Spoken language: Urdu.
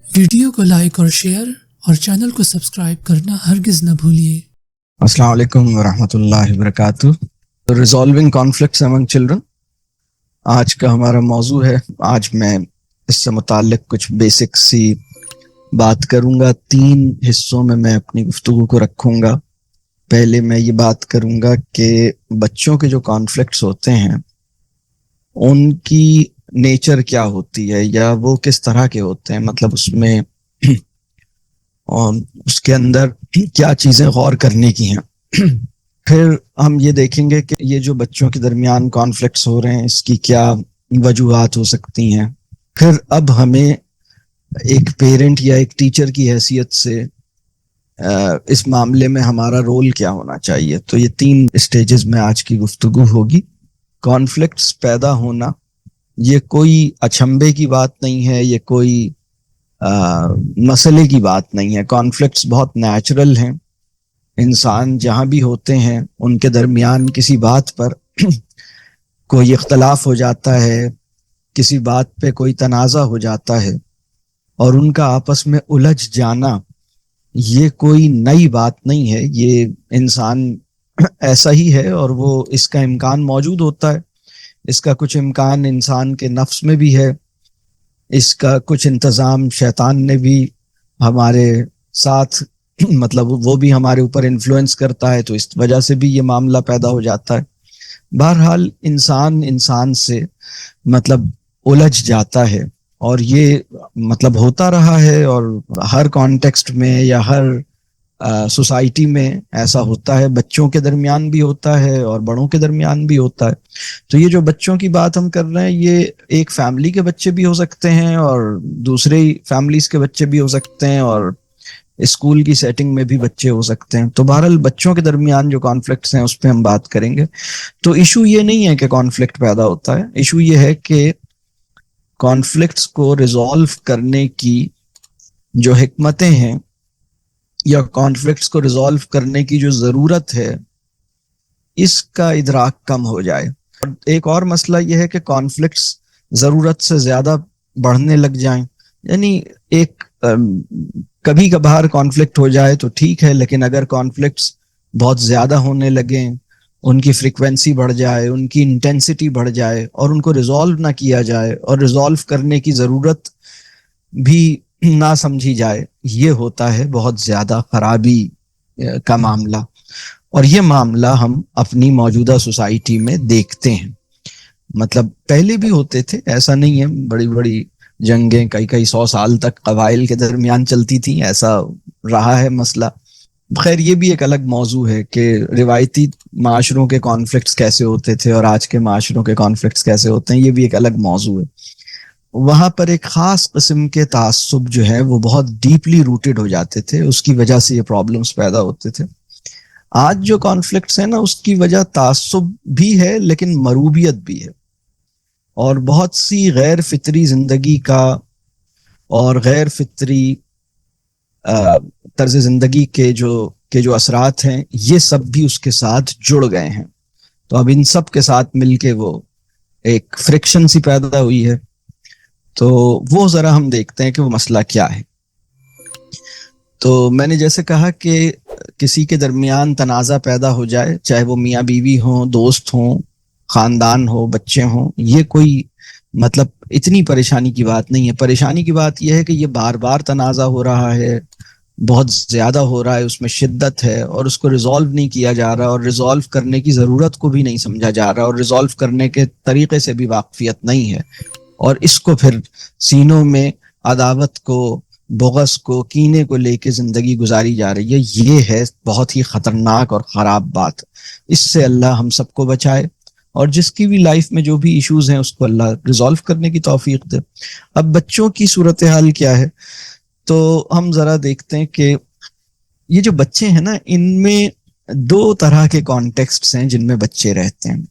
ویڈیو کو لائک اور شیئر اور چینل کو سبسکرائب کرنا ہرگز نہ بھولیے۔ السلام علیکم ورحمۃ اللہ وبرکاتہ۔ ریزالونگ کانفلکٹس امنگ چلڈرن آج کا ہمارا موضوع ہے۔ آج میں اس سے متعلق کچھ بیسک سی بات کروں گا۔ 3 حصوں میں اپنی گفتگو کو رکھوں گا۔ پہلے میں یہ بات کروں گا کہ بچوں کے جو کانفلکٹس ہوتے ہیں ان کی نیچر کیا ہوتی ہے یا وہ کس طرح کے ہوتے ہیں، مطلب اس میں اور اس کے اندر کیا چیزیں غور کرنے کی ہیں۔ پھر ہم یہ دیکھیں گے کہ یہ جو بچوں کے درمیان کانفلکٹس ہو رہے ہیں اس کی کیا وجوہات ہو سکتی ہیں۔ پھر اب ہمیں ایک پیرنٹ یا ایک ٹیچر کی حیثیت سے اس معاملے میں ہمارا رول کیا ہونا چاہیے۔ تو یہ 3 اسٹیجز میں آج کی گفتگو ہوگی۔ کانفلکٹس پیدا ہونا یہ کوئی اچھمبے کی بات نہیں ہے، یہ کوئی مسئلے کی بات نہیں ہے۔ کانفلکٹس بہت نیچرل ہیں۔ انسان جہاں بھی ہوتے ہیں ان کے درمیان کسی بات پر کوئی اختلاف ہو جاتا ہے، کسی بات پہ کوئی تنازع ہو جاتا ہے اور ان کا آپس میں الجھ جانا یہ کوئی نئی بات نہیں ہے۔ یہ انسان ایسا ہی ہے اور وہ اس کا امکان موجود ہوتا ہے۔ اس کا کچھ امکان انسان کے نفس میں بھی ہے، اس کا کچھ انتظام شیطان نے بھی ہمارے ساتھ مطلب وہ بھی ہمارے اوپر انفلوئنس کرتا ہے، تو اس وجہ سے بھی یہ معاملہ پیدا ہو جاتا ہے۔ بہرحال انسان سے مطلب الجھ جاتا ہے اور یہ مطلب ہوتا رہا ہے، اور ہر کانٹیکسٹ میں یا ہر سوسائٹی میں ایسا ہوتا ہے۔ بچوں کے درمیان بھی ہوتا ہے اور بڑوں کے درمیان بھی ہوتا ہے۔ تو یہ جو بچوں کی بات ہم کر رہے ہیں یہ ایک فیملی کے بچے بھی ہو سکتے ہیں اور دوسرے فیملیز کے بچے بھی ہو سکتے ہیں اور اسکول کی سیٹنگ میں بھی بچے ہو سکتے ہیں۔ تو بہرحال بچوں کے درمیان جو کانفلکٹس ہیں اس پہ ہم بات کریں گے۔ تو ایشو یہ نہیں ہے کہ کانفلکٹ پیدا ہوتا ہے، ایشو یہ ہے کہ کانفلکٹس کو ریزالو کرنے کی جو حکمتیں ہیں یا کانفلکٹس کو ریزالو کرنے کی جو ضرورت ہے اس کا ادراک کم ہو جائے۔ اور ایک اور مسئلہ یہ ہے کہ کانفلکٹس ضرورت سے زیادہ بڑھنے لگ جائیں، یعنی ایک کبھی کبھار کانفلکٹ ہو جائے تو ٹھیک ہے، لیکن اگر کانفلکٹس بہت زیادہ ہونے لگیں، ان کی فریکوینسی بڑھ جائے، ان کی انٹینسٹی بڑھ جائے اور ان کو ریزالو نہ کیا جائے اور ریزالو کرنے کی ضرورت بھی نہ سمجھی جائے، یہ ہوتا ہے بہت زیادہ خرابی کا معاملہ۔ اور یہ معاملہ ہم اپنی موجودہ سوسائٹی میں دیکھتے ہیں۔ مطلب پہلے بھی ہوتے تھے، ایسا نہیں ہے۔ بڑی بڑی جنگیں کئی 100 سال تک قبائل کے درمیان چلتی تھیں، ایسا رہا ہے مسئلہ۔ خیر یہ بھی ایک الگ موضوع ہے کہ روایتی معاشروں کے کانفلکٹس کیسے ہوتے تھے اور آج کے معاشروں کے کانفلکٹس کیسے ہوتے ہیں، یہ بھی ایک الگ موضوع ہے۔ وہاں پر ایک خاص قسم کے تعصب جو ہے وہ بہت ڈیپلی روٹڈ ہو جاتے تھے، اس کی وجہ سے یہ پرابلمس پیدا ہوتے تھے۔ آج جو کانفلکٹس ہیں نا اس کی وجہ تعصب بھی ہے لیکن مروبیت بھی ہے، اور بہت سی غیر فطری زندگی کا اور غیر فطری طرز زندگی کے جو اثرات ہیں یہ سب بھی اس کے ساتھ جڑ گئے ہیں۔ تو اب ان سب کے ساتھ مل کے وہ ایک فرکشن سی پیدا ہوئی ہے۔ تو وہ ذرا ہم دیکھتے ہیں کہ وہ مسئلہ کیا ہے۔ تو میں نے جیسے کہا کہ کسی کے درمیان تنازع پیدا ہو جائے، چاہے وہ میاں بیوی ہوں، دوست ہوں، خاندان ہو، بچے ہوں، یہ کوئی مطلب اتنی پریشانی کی بات نہیں ہے۔ پریشانی کی بات یہ ہے کہ یہ بار بار تنازع ہو رہا ہے، بہت زیادہ ہو رہا ہے، اس میں شدت ہے اور اس کو ریزالو نہیں کیا جا رہا، اور ریزالو کرنے کی ضرورت کو بھی نہیں سمجھا جا رہا، اور ریزالو کرنے کے طریقے سے بھی واقفیت نہیں ہے، اور اس کو پھر سینوں میں عداوت کو، بغض کو، کینے کو لے کے زندگی گزاری جا رہی ہے۔ یہ ہے بہت ہی خطرناک اور خراب بات۔ اس سے اللہ ہم سب کو بچائے، اور جس کی بھی لائف میں جو بھی ایشوز ہیں اس کو اللہ ریزالو کرنے کی توفیق دے۔ اب بچوں کی صورتحال کیا ہے، تو ہم ذرا دیکھتے ہیں کہ یہ جو بچے ہیں نا ان میں 2 طرح کے کانٹیکسٹس ہیں جن میں بچے رہتے ہیں۔